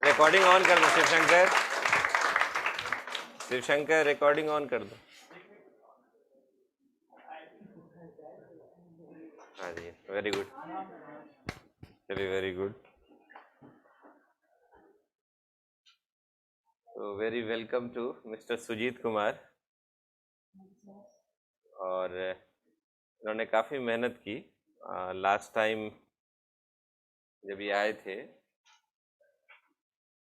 Recording on कर दो Shivshankar, Shivshankar recording on कर दो। हाँ जी, वेरी गुड, चलिए वेरी गुड। तो very welcome to mister Sujit Kumar. और इन्होंने काफ़ी मेहनत की। लास्ट टाइम जब ये आए थे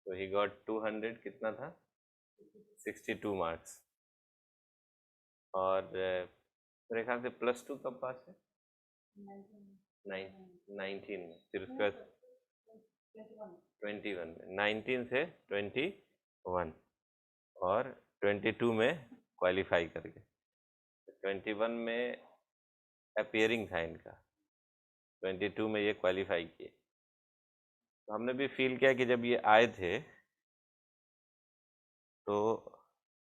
तो ही गॉट 200 कितना था 62 मार्क्स। और मेरे ख्याल से +2 कब पास है? 19 में, फिर उसके बाद 21 में, 19 से 21 और 22 में क्वालिफाई करके 21 में अपियरिंग था इनका, 22 में ये क्वालिफाई किए। तो हमने भी फील किया कि जब ये आए थे तो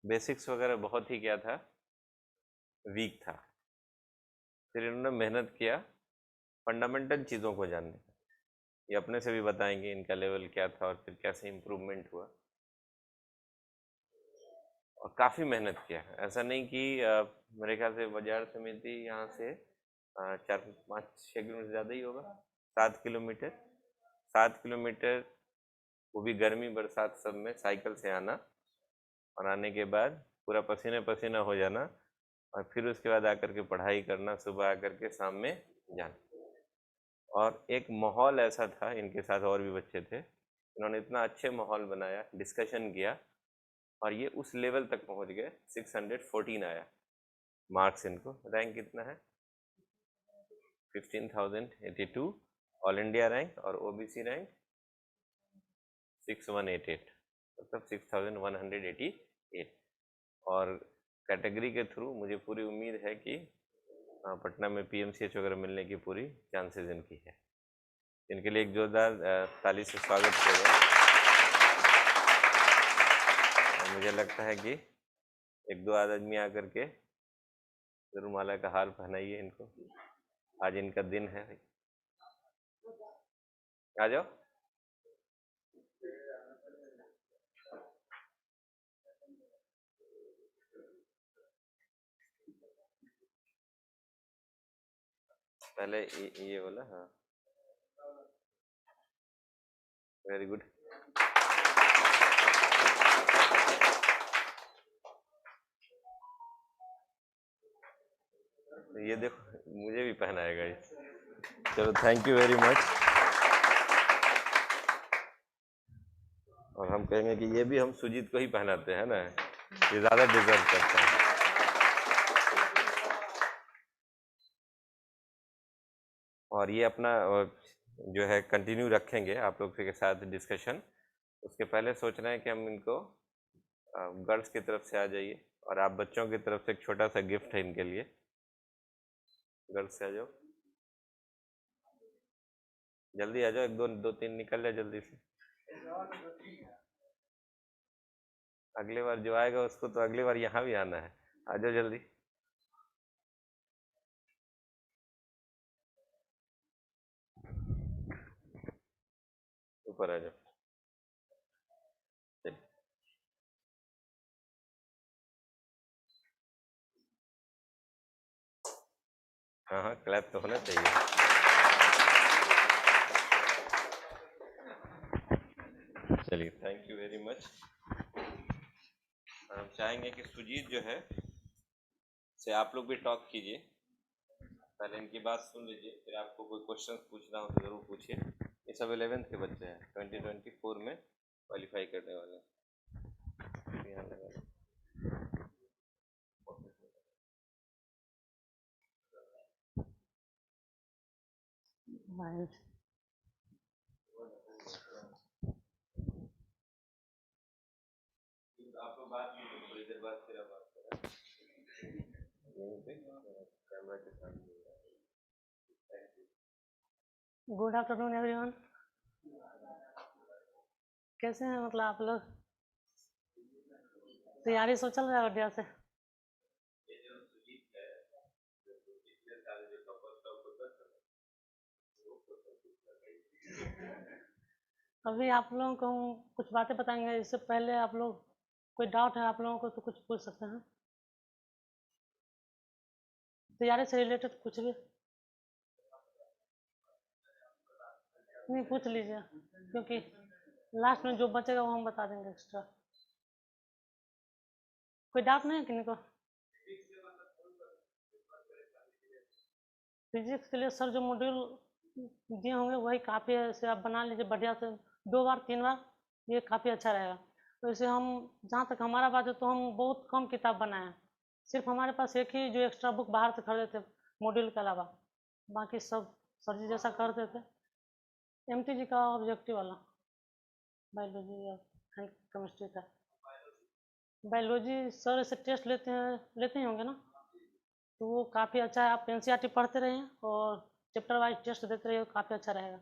बेसिक्स वगैरह बहुत ही क्या था, वीक था। फिर इन्होंने मेहनत किया फंडामेंटल चीज़ों को जानने का। ये अपने से भी बताएंगे इनका लेवल क्या था और फिर कैसे इम्प्रूवमेंट हुआ। और काफ़ी मेहनत किया, ऐसा नहीं कि मेरे ख्याल से बाजार समिति यहाँ से 4-5-6 किलोमीटर ज़्यादा ही होगा, 7 किलोमीटर, 7 किलोमीटर, वो भी गर्मी बरसात सब में साइकिल से आना, और आने के बाद पूरा पसीने पसीना हो जाना, और फिर उसके बाद आकर के पढ़ाई करना, सुबह आकर के शाम में जाना। और एक माहौल ऐसा था, इनके साथ और भी बच्चे थे, इन्होंने इतना अच्छे माहौल बनाया, डिस्कशन किया, और ये उस लेवल तक पहुंच गए। 614 आया मार्क्स इनको। रैंक कितना है? 15,082 ऑल इंडिया रैंक, और ओबीसी रैंक 6188, मतलब 6188। और कैटेगरी के थ्रू मुझे पूरी उम्मीद है कि पटना में पीएमसीएच वगैरह मिलने की पूरी चांसेस इनकी है। इनके लिए एक जोरदार ताली से स्वागत किया जाए। मुझे लगता है कि 1-2 आदमी आकर के जरूर माला का हार पहनाइए इनको, आज इनका दिन है। आ जाओ। पहले ये बोला। हाँ, वेरी गुड। ये देखो, मुझे भी पहनाएगा ये। चलो, थैंक यू वेरी मच। और हम कहेंगे कि ये भी हम सुजीत को ही पहनाते हैं ना, ये ज़्यादा डिजर्व करता है। और ये अपना जो है कंटिन्यू रखेंगे आप लोग के साथ डिस्कशन। उसके पहले सोच रहे हैं कि हम इनको गर्ल्स की तरफ से आ जाइए, और आप बच्चों की तरफ से एक छोटा सा गिफ्ट है इनके लिए। गर्ल्स से आ जाओ, जल्दी आ जाओ, 1-2-3 निकल जाए जल्दी से। अगली बार जो आएगा उसको तो अगली बार यहाँ भी आना है। आ जाओ जल्दी। ऊपर आ जाओ। हाँ हाँ, क्लैप तो होना चाहिए। चलिए, थैंक यू वेरी मच। हम चाहेंगे कि सुजीत जो है से आप लोग भी टॉक कीजिए, पहले इनकी बात सुन लीजिए, फिर आपको कोई क्वेश्चन पूछना हो तो ज़रूर पूछिए। ये सब 11th के बच्चे हैं, 2024 में क्वालिफाई करने वाले हैं। आप लोग बात कीजिए, थोड़ी देर बाद फिर आप बात करें यहीं पे कैमरा के सामने। Good afternoon everyone. कैसे हैं मतलब आप लोग? तैयारी सब चल रहा है बढ़िया से? अभी आप लोगों को हम कुछ बातें बताएंगे, इससे पहले आप लोग कोई डाउट है आप लोगों को तो कुछ पूछ सकते हैं, तैयारी से रिलेटेड कुछ भी नहीं पूछ लीजिए, क्योंकि लास्ट में जो बचेगा वो हम बता देंगे एक्स्ट्रा। कोई डाउट नहीं है किसी को? फिजिक्स के लिए सर जो मॉड्यूल दिए होंगे वही काफ़ी है, इसे आप बना लीजिए बढ़िया से 2 बार 3 बार, ये काफ़ी अच्छा रहेगा। तो इसे हम, जहाँ तक हमारा बात है तो हम बहुत कम किताब बनाए हैं, सिर्फ हमारे पास एक ही जो एक्स्ट्रा बुक बाहर से खरीदे थे मॉड्यूल के अलावा, बाकी सब सर जी जैसा करते थे। MTG का ऑब्जेक्टिव वाला बायोलॉजी या केमिस्ट्री का, बायोलॉजी सर ऐसे टेस्ट लेते ही होंगे ना, तो वो काफ़ी अच्छा है। आप NCERT पढ़ते रहिए और चैप्टर वाइज टेस्ट देते रहिए, काफ़ी अच्छा रहेगा।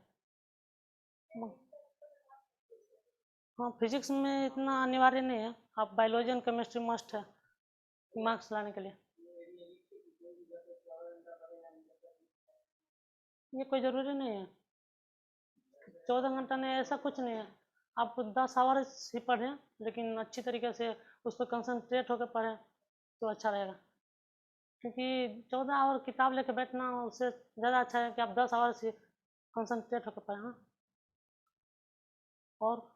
हाँ, फिजिक्स में इतना अनिवार्य नहीं है, आप बायोलॉजी एंड केमिस्ट्री मस्ट है मार्क्स लाने के लिए। ये कोई ज़रूरी नहीं है, 14 घंटा नहीं, ऐसा कुछ नहीं है। आप 10 आवर्स ही पढ़ें, लेकिन अच्छी तरीके से उस पर कंसंट्रेट होकर पढ़ें तो अच्छा रहेगा, क्योंकि 14 आवर किताब लेके बैठना उससे ज़्यादा अच्छा है कि आप 10 आवर से कंसंट्रेट होकर पढ़ें। हाँ, और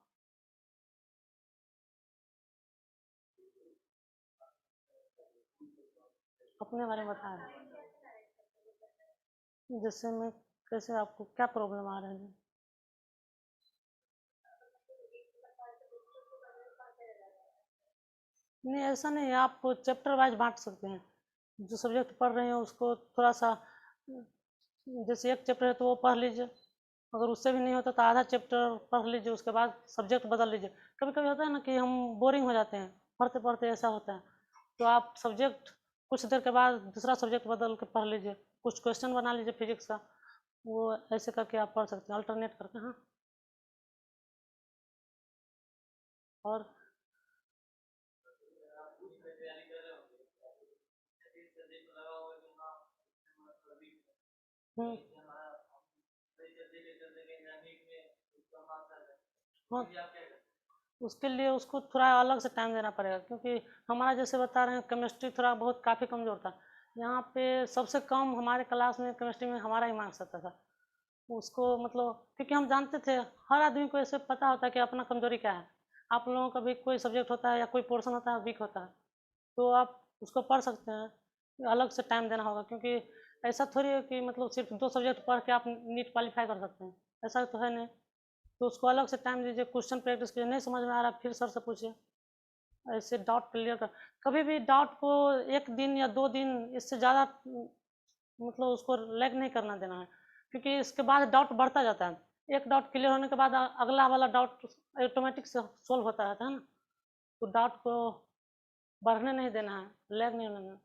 अपने बारे में बताएं, जैसे मैं कैसे, आपको क्या प्रॉब्लम आ रही है? नहीं, ऐसा नहीं है, आप चैप्टर वाइज बांट सकते हैं, जो सब्जेक्ट पढ़ रहे हैं उसको थोड़ा सा, जैसे एक चैप्टर है तो वो पढ़ लीजिए, अगर उससे भी नहीं होता तो आधा चैप्टर पढ़ लीजिए, उसके बाद सब्जेक्ट बदल लीजिए। कभी कभी होता है ना कि हम बोरिंग हो जाते हैं पढ़ते पढ़ते, ऐसा होता है, तो आप सब्जेक्ट कुछ देर के बाद दूसरा सब्जेक्ट बदल के पढ़ लीजिए, कुछ क्वेश्चन बना लीजिए फिजिक्स का, वो ऐसे करके आप पढ़ सकते हैं अल्टरनेट करके। हाँ, और हम्म, हाँ, उसके लिए उसको थोड़ा अलग से टाइम देना पड़ेगा, क्योंकि हमारा जैसे बता रहे हैं केमिस्ट्री थोड़ा बहुत काफ़ी कमज़ोर था, यहाँ पे सबसे कम हमारे क्लास में केमिस्ट्री में हमारा ही मार्क्स आता था। उसको मतलब, क्योंकि हम जानते थे, हर आदमी को ऐसे पता होता है कि अपना कमजोरी क्या है। आप लोगों का भी कोई सब्जेक्ट होता है या कोई पोर्शन होता है वीक होता है, तो आप उसको पढ़ सकते हैं, अलग से टाइम देना होगा, क्योंकि ऐसा थोड़ी है कि मतलब सिर्फ 2 सब्जेक्ट पढ़ के आप नीट क्वालिफाई कर सकते हैं, ऐसा तो है नहीं। तो उसको अलग से टाइम दीजिए, क्वेश्चन प्रैक्टिस कीजिए, नहीं समझ में आ रहा फिर सर से पूछिए, ऐसे डाउट क्लियर कर। कभी भी डाउट को 1 दिन या 2 दिन इससे ज़्यादा मतलब उसको लैग नहीं करना देना है, क्योंकि इसके बाद डाउट बढ़ता जाता है, एक डाउट क्लियर होने के बाद अगला वाला डाउट ऑटोमेटिक से सोल्व होता रहता है ना, तो डाउट को बढ़ने नहीं देना है, लैग नहीं होने देना।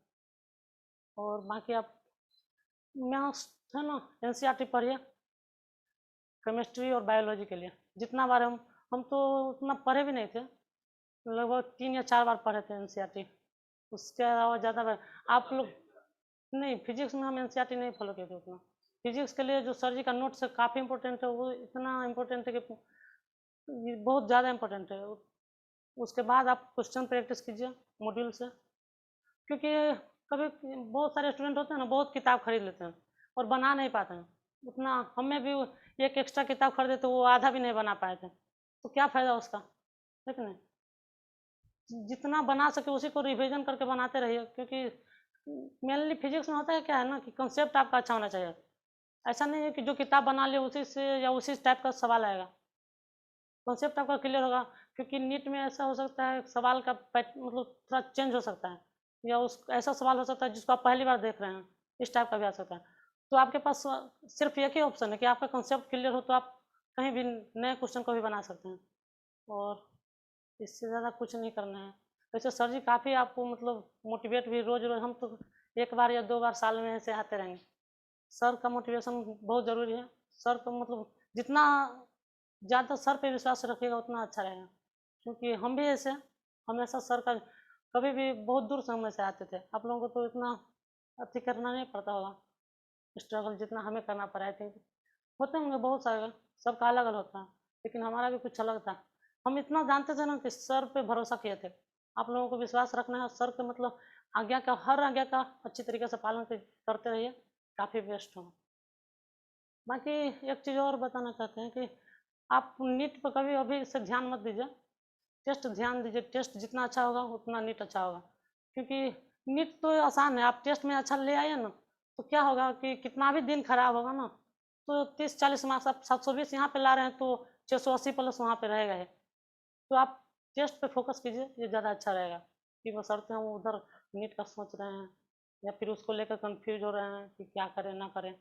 और बाकी आप मैथ्स है ना, NCERT पढ़िए केमिस्ट्री और बायोलॉजी के लिए, जितना बार हम तो उतना पढ़े भी नहीं थे, लगभग 3 या 4 बार पढ़े थे NCERT, उसके अलावा ज़्यादा बार आप लोग नहीं। फिजिक्स में हम NCERT नहीं फॉलो किए थे उतना, फिजिक्स के लिए जो सर जी का नोट्स है काफ़ी इंपॉर्टेंट है, वो इतना इंपॉर्टेंट है कि ये बहुत ज़्यादा इंपॉर्टेंट है। उसके बाद आप क्वेश्चन प्रैक्टिस कीजिए मॉड्यूल से, क्योंकि कभी बहुत सारे स्टूडेंट होते हैं ना, बहुत किताब खरीद लेते हैं और बना नहीं पाते हैं उतना। हमें भी एक एक्स्ट्रा किताब खरीदे तो वो आधा भी नहीं बना पाए थे, तो क्या फ़ायदा उसका, है कि नहीं? जितना बना सके उसी को रिवीजन करके बनाते रहिए, क्योंकि मेनली फिजिक्स में होता है क्या है ना कि कंसेप्ट आपका अच्छा होना चाहिए, ऐसा नहीं है कि जो किताब बना ले उसी से या उसी टाइप का सवाल आएगा, कॉन्सेप्ट आपका क्लियर होगा। क्योंकि नीट में ऐसा हो सकता है सवाल का मतलब थोड़ा चेंज हो सकता है, या उस ऐसा सवाल हो सकता है जिसको आप पहली बार देख रहे हैं, इस टाइप का भी आ सकता है। तो आपके पास सिर्फ एक ही ऑप्शन है कि आपका कॉन्सेप्ट क्लियर हो तो आप कहीं भी नए क्वेश्चन को भी बना सकते हैं, और इससे ज़्यादा कुछ नहीं करना है। वैसे सर जी काफ़ी आपको मतलब मोटिवेट भी रोज़ रोज़, हम तो 1 बार या 2 बार साल में ऐसे आते रहेंगे, सर का मोटिवेशन बहुत ज़रूरी है। सर को मतलब जितना ज़्यादा सर पे विश्वास रखिएगा उतना अच्छा रहेगा, क्योंकि हम भी ऐसे हमेशा सर का, कभी भी बहुत दूर से हम ऐसे आते थे, आप लोगों को तो इतना अति करना नहीं पड़ता होगा, स्ट्रगल जितना हमें करना पड़ा है। थिंक होते होंगे बहुत सारे, सबका अलग अलग होता है, लेकिन हमारा भी कुछ अलग था। हम इतना जानते थे ना कि सर पे भरोसा किए थे। आप लोगों को विश्वास रखना है सर के, मतलब आज्ञा का, हर आज्ञा का अच्छी तरीके से पालन करते रहिए, काफ़ी बेस्ट होगा। बाकी एक चीज़ और बताना चाहते हैं कि आप नीट पर कभी अभी से ध्यान मत दीजिए, टेस्ट ध्यान दीजिए। टेस्ट जितना अच्छा होगा उतना नीट अच्छा होगा, क्योंकि नीट तो आसान है। आप टेस्ट में अच्छा ले आइए ना, तो क्या होगा कि कितना भी दिन खराब होगा ना, तो 30-40 मार्क्स आप 720 यहाँ पे ला रहे हैं, तो 680 प्लस वहाँ पे रहेगा है। तो आप टेस्ट पे फोकस कीजिए, ये ज़्यादा अच्छा रहेगा। कि बशर्ते हम उधर नीट का सोच रहे हैं या फिर उसको लेकर कंफ्यूज हो रहे हैं कि क्या करें ना करें,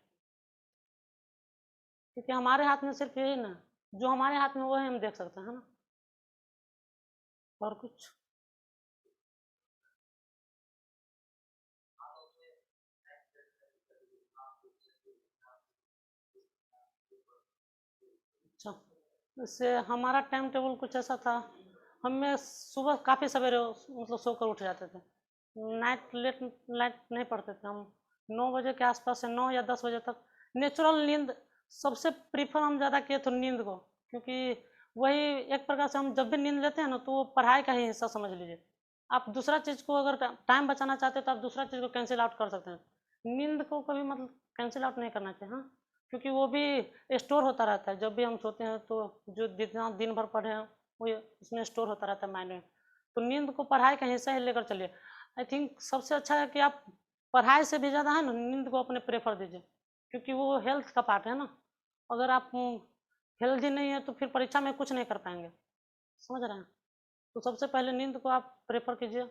क्योंकि हमारे हाथ में सिर्फ यही ना, जो हमारे हाथ में वो है हम देख सकते हैं, है ना। और कुछ अच्छा, इससे हमारा टाइम टेबल कुछ ऐसा था, हमें सुबह काफ़ी सवेरे मतलब सोकर उठ जाते थे। नाइट लेट नाइट नहीं पढ़ते थे हम। 9 बजे के आसपास से 9 या 10 बजे तक नेचुरल नींद सबसे प्रीफर हम ज़्यादा किए थे नींद को, क्योंकि वही एक प्रकार से हम जब भी नींद लेते हैं ना, तो वो पढ़ाई का ही हिस्सा समझ लीजिए। आप दूसरा चीज़ को अगर टाइम बचाना चाहते हैं तो आप दूसरा चीज़ को कैंसिल आउट कर सकते हैं। नींद को कभी मतलब कैंसिल आउट नहीं करना चाहिए, हाँ, क्योंकि वो भी स्टोर होता रहता है। जब भी हम सोते हैं तो जो जितना दिन भर पढ़े हैं वो उसमें स्टोर होता रहता है माइंड में। तो नींद को पढ़ाई का हिस्सा ही लेकर चलिए। आई थिंक सबसे अच्छा है कि आप पढ़ाई से भी ज़्यादा है ना नींद को अपने प्रेफर दीजिए, क्योंकि वो हेल्थ का पार्ट है ना। अगर आप हेल्दी नहीं है तो फिर परीक्षा में कुछ नहीं कर पाएंगे, समझ रहे हैं। तो सबसे पहले नींद को आप प्रेफर कीजिए।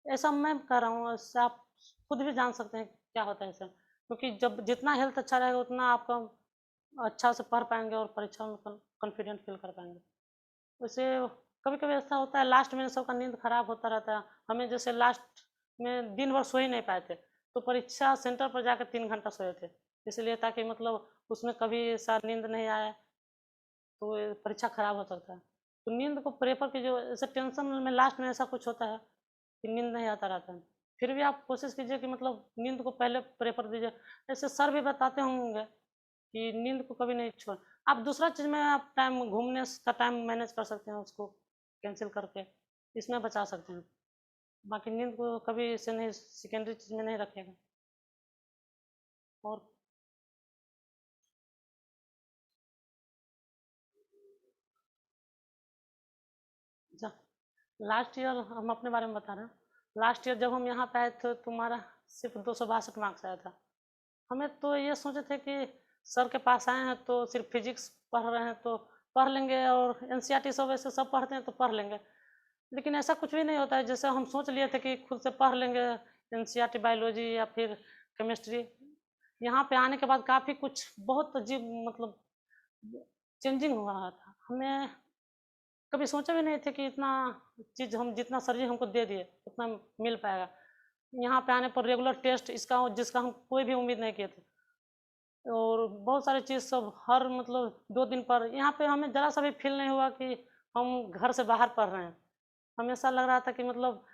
ऐसा मैं कर रहा हूँ, इससे आप खुद भी जान सकते हैं क्या होता है इससे, क्योंकि जब जितना हेल्थ अच्छा रहेगा उतना आपका अच्छा से पढ़ पाएंगे और परीक्षा में कॉन्फिडेंट फील कर पाएंगे। वैसे कभी कभी ऐसा होता है लास्ट में सबका नींद खराब होता रहता है। हमें जैसे लास्ट में दिन भर सो ही नहीं पाए थे, तो परीक्षा सेंटर पर जाकर 3 घंटा सोए थे, इसलिए ताकि मतलब उसमें कभी ऐसा नींद नहीं आए तो ये परीक्षा खराब हो सकता है। तो नींद को प्रेफर कीजिए। ऐसे टेंशन में लास्ट में ऐसा कुछ होता है कि नींद नहीं आता रहता है, फिर भी आप कोशिश कीजिए कि मतलब नींद को पहले प्रेफर दीजिए। ऐसे सर भी बताते होंगे कि नींद को कभी नहीं छोड़। आप दूसरा चीज़ में आप टाइम घूमने का टाइम मैनेज कर सकते हैं, उसको कैंसिल करके इसमें बचा सकते हैं। बाकी नींद को कभी इसे नहीं, सेकेंडरी चीज़ में नहीं रखेगा। और अच्छा, लास्ट ईयर हम अपने बारे में बता रहे हैं। लास्ट ईयर जब हम यहाँ पे आए थे तुम्हारा सिर्फ 262 मार्क्स आया था। हमें तो ये सोचे थे कि सर के पास आए हैं तो सिर्फ फिजिक्स पढ़ रहे हैं तो पढ़ लेंगे, और एनसीईआरटी सब ऐसे सब पढ़ते हैं तो पढ़ लेंगे। लेकिन ऐसा कुछ भी नहीं होता है जैसे हम सोच लिए थे कि खुद से पढ़ लेंगे एनसीईआरटी बायोलॉजी या फिर केमिस्ट्री। यहाँ पे आने के बाद काफ़ी कुछ बहुत अजीब मतलब चेंजिंग हुआ था। हमें कभी सोचा भी नहीं थे कि इतना चीज़ हम जितना सर जी हमको दे दिए उतना मिल पाएगा। यहाँ पे आने पर रेगुलर टेस्ट इसका जिसका हम कोई भी उम्मीद नहीं किए थे, और बहुत सारी चीज़ सब हर मतलब 2 दिन पर यहाँ पे हमें ज़रा सा भी फील नहीं हुआ कि हम घर से बाहर पढ़ रहे हैं। हमेशा लग रहा था कि मतलब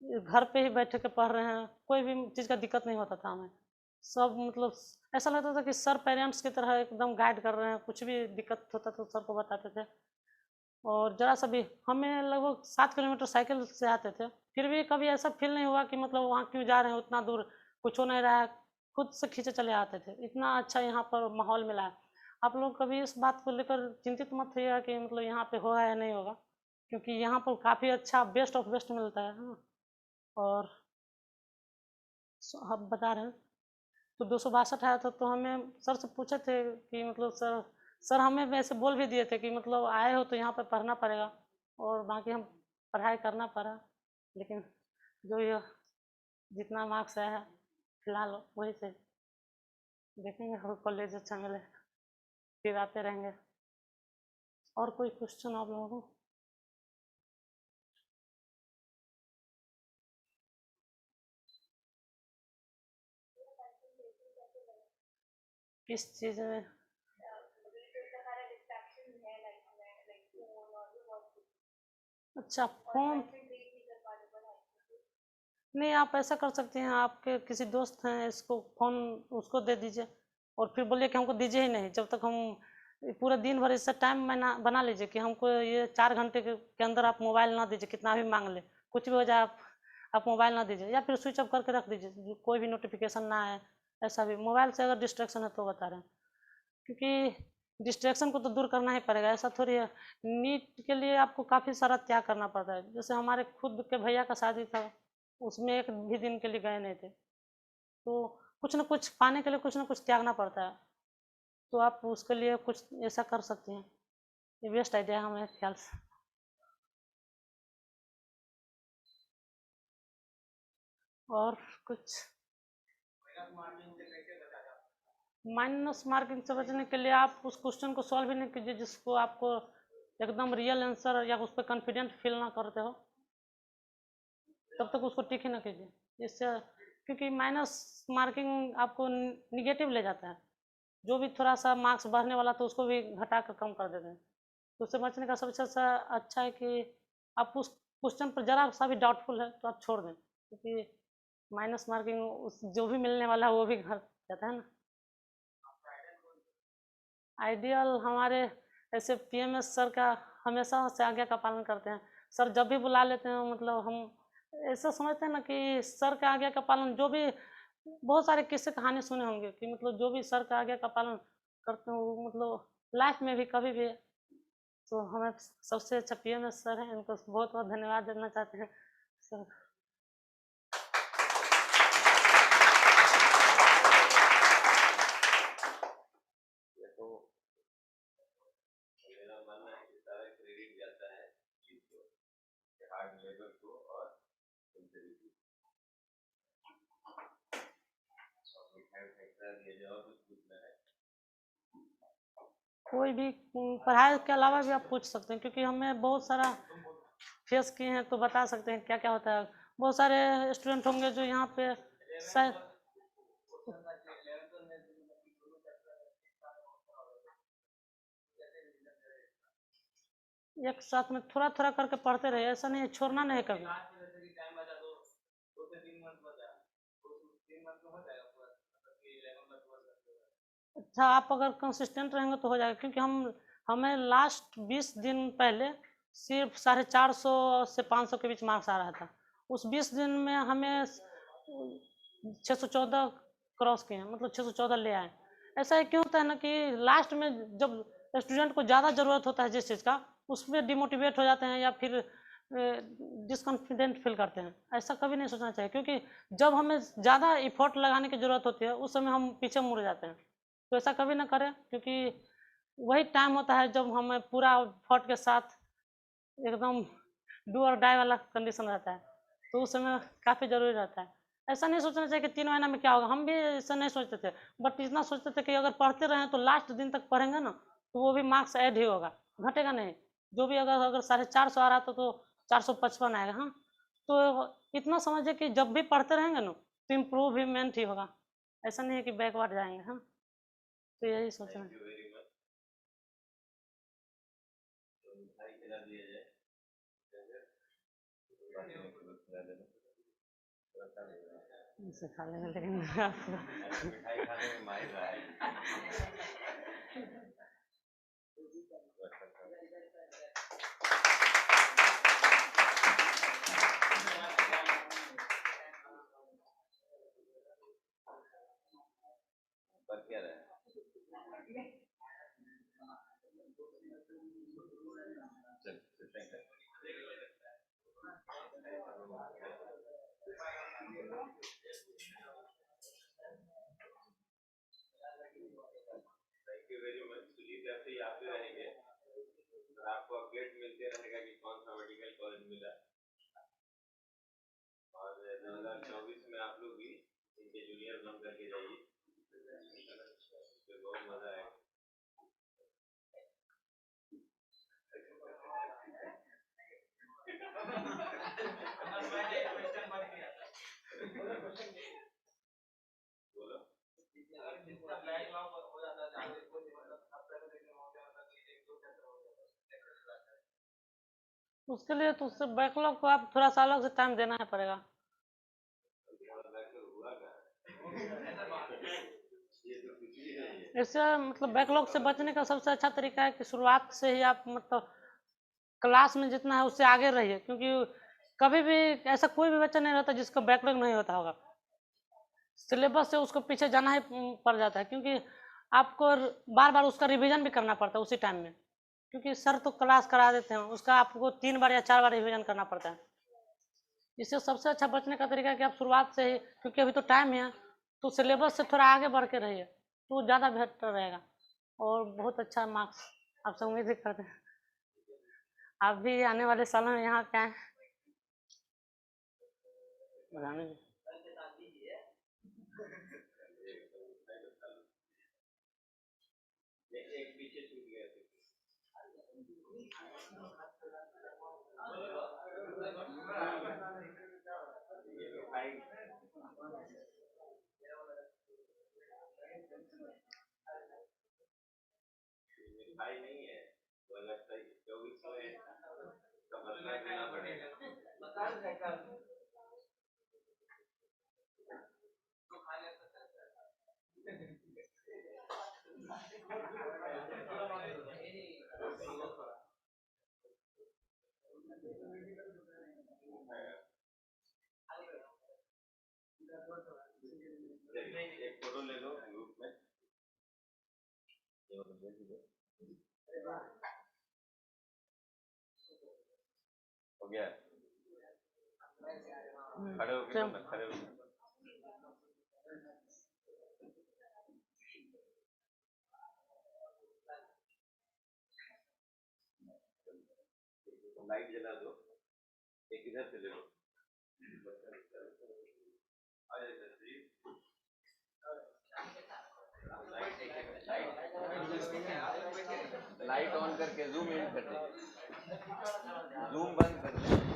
घर पे ही बैठे के पढ़ रहे हैं, कोई भी चीज़ का दिक्कत नहीं होता था हमें। सब मतलब ऐसा लगता था कि सर पेरेंट्स की तरह एकदम गाइड कर रहे हैं, कुछ भी दिक्कत होता तो सर को बताते थे। और ज़रा सा भी हमें लगभग 7 किलोमीटर साइकिल से आते थे, फिर भी कभी ऐसा फील नहीं हुआ कि मतलब वहाँ क्यों जा रहे हैं उतना दूर, कुछ हो नहीं रहा है, खुद से खींचे चले आते थे। इतना अच्छा यहाँ पर माहौल मिला है। आप लोग कभी इस बात को लेकर चिंतित मत होइएगा कि मतलब यहाँ पे होगा या नहीं होगा, क्योंकि यहाँ पर काफ़ी अच्छा बेस्ट ऑफ बेस्ट मिलता है ना। और हम बता रहे हैं तो 262 आया था, तो हमें सर से पूछे थे कि मतलब सर, हमें वैसे बोल भी दिए थे कि मतलब आए हो तो यहाँ पर पढ़ना पड़ेगा, और बाकी हम पढ़ाई करना पड़ा। लेकिन जो ये जितना मार्क्स आया है फिलहाल वही से देखेंगे, और कॉलेज अच्छा मिले फिर आते रहेंगे। और कोई क्वेश्चन आप लोगों को? किस चीज़ में? अच्छा, फोन नहीं, आप ऐसा कर सकते हैं, आपके किसी दोस्त हैं इसको फ़ोन उसको दे दीजिए और फिर बोलिए कि हमको दीजिए ही नहीं जब तक हम पूरे दिन भर इससे टाइम बना लीजिए कि हमको ये 4 घंटे के अंदर आप मोबाइल ना दीजिए, कितना भी मांग ले, कुछ भी हो जाए आप मोबाइल ना दीजिए, या फिर स्विच ऑफ करके रख दीजिए, कोई भी नोटिफिकेशन ना आए। ऐसा भी मोबाइल से अगर डिस्ट्रैक्शन है तो बता रहे हैं, क्योंकि डिस्ट्रैक्शन को तो दूर करना ही पड़ेगा, ऐसा थोड़ी है। नीट के लिए आपको काफ़ी सारा त्याग करना पड़ता है। जैसे हमारे खुद के भैया का शादी था, उसमें एक भी दिन के लिए गए नहीं थे, तो कुछ ना कुछ पाने के लिए कुछ ना कुछ त्यागना पड़ता है। तो आप उसके लिए कुछ ऐसा कर सकते हैं, ये बेस्ट आइडिया है हमारे ख्याल से। और कुछ माइनस मार्किंग से बचने के लिए आप उस क्वेश्चन को सॉल्व ही नहीं कीजिए जिसको आपको एकदम रियल आंसर या उस पर कॉन्फिडेंट फील ना करते हो, तब तक उसको टिक ही ना कीजिए। इससे क्योंकि माइनस मार्किंग आपको निगेटिव ले जाता है, जो भी थोड़ा सा मार्क्स बढ़ने वाला तो उसको भी घटा कर कम कर देते हैं। तो उससे बचने का सबसे अच्छा है कि आप उस क्वेश्चन पर जरा सा भी डाउटफुल है तो आप छोड़ दें, क्योंकि माइनस मार्किंग उस जो भी मिलने वाला है वो भी घर जाता है ना। आइडियल हमारे ऐसे पीएमएस सर का हमेशा से आज्ञा का पालन करते हैं। सर जब भी बुला लेते हैं, मतलब हम ऐसा समझते हैं ना कि सर का आज्ञा का पालन, जो भी बहुत सारे किस्से कहानी सुने होंगे कि मतलब जो भी सर का आज्ञा का पालन करते हैं वो मतलब लाइफ में भी कभी भी, तो हमें सबसे अच्छा पीएमएस सर हैं, इनको बहुत बहुत धन्यवाद देना चाहते हैं सर। तो मेरा मानना है कि सारा क्रेडिट जाता है चीज को, हार्ड लेबर को और सिंसियरिटी और मिठाई फैक्टर ये जो और कुछ पूछना है। कोई भी पढ़ाई के अलावा भी आप पूछ सकते हैं, क्योंकि हमें बहुत सारा फेस किए हैं तो बता सकते हैं क्या क्या होता है। बहुत सारे स्टूडेंट होंगे जो यहाँ पे शायद एक साथ में थोड़ा थोड़ा करके पढ़ते रहे, ऐसा नहीं है, छोड़ना नहीं कभी। अच्छा, आप अगर कंसिस्टेंट रहेंगे तो हो जाएगा, क्योंकि हमें लास्ट 20 दिन पहले सिर्फ 450 से 500 के बीच मार्क्स आ रहा था। उस 20 दिन में हमें 614 क्रॉस किए हैं, मतलब 614 ले आए। ऐसा है क्यों होता है ना कि लास्ट में जब स्टूडेंट को ज़्यादा ज़रूरत होता है जिस चीज़ का, उसमें डिमोटिवेट हो जाते हैं या फिर डिसकॉन्फिडेंट फील करते हैं। ऐसा कभी नहीं सोचना चाहिए, क्योंकि जब हमें ज़्यादा इफोर्ट लगाने की ज़रूरत होती है उस समय हम पीछे मुड़ जाते हैं। तो ऐसा कभी ना करें, क्योंकि वही टाइम होता है जब हमें पूरा एफर्ट के साथ एकदम डू और डाई वाला कंडीशन रहता है, तो उस समय काफ़ी ज़रूरी रहता है। ऐसा नहीं सोचना चाहिए कि 3 महीना में क्या होगा, हम भी ऐसा नहीं सोचते थे, बट इतना सोचते थे कि अगर पढ़ते रहें तो लास्ट दिन तक पढ़ेंगे ना तो वो भी मार्क्स ऐड ही होगा, घटेगा नहीं। जो भी अगर अगर 450 आ रहा था तो 455 आएगा। हाँ, तो इतना समझिए कि जब भी पढ़ते रहेंगे ना तो इम्प्रूवमेंट ही होगा, ऐसा नहीं है कि बैकवर्ड जाएंगे। हाँ, तो यही सोचना है। सिखा लेंगे लेकिन मिठाई खाने में माहिर रहा है। पर क्या रहा thank you very much. Sujit ऐसे ही आते रहेंगे और आपको अपडेट मिलते रहेगा कि कौन सा मेडिकल कॉलेज मिला, और 2024 में आप लोग भी इनके जूनियर बन करके जाइए, तो बहुत मजा आएगा। उसके लिए तो उससे बैकलॉग को आप थोड़ा सा अलग से टाइम देना ही पड़ेगा। हुआ ये तो कुछ भी नहीं है। इससे मतलब बैकलॉग से बचने का सबसे अच्छा तरीका है कि शुरुआत से ही आप मतलब क्लास में जितना है उससे आगे रहिए, क्योंकि कभी भी ऐसा कोई भी बच्चा नहीं रहता जिसका बैकलॉग नहीं होता होगा। सिलेबस से उसको पीछे जाना ही पड़ जाता है, क्योंकि आपको बार बार उसका रिवीजन भी करना पड़ता है उसी टाइम में, क्योंकि सर तो क्लास करा देते हैं, उसका आपको 3 बार या 4 बार रिवीजन करना पड़ता है। इससे सबसे अच्छा बचने का तरीका है कि आप शुरुआत से ही, क्योंकि अभी तो टाइम है, तो सिलेबस से थोड़ा आगे बढ़ के रहिए तो ज़्यादा बेहतर रहेगा और बहुत अच्छा मार्क्स आपसे उम्मीद भी करते हैं। आप भी आने वाले सालों में यहाँ क्या है बताने दीजिए। एक फोटो ले लो ग्रुप में, हो गया। खड़े होके चल। खड़े होके लाइट जला दो, एक इधर से ले लो। लाइट ऑन करके जूम इन कर दे, जूम बंद कर दे।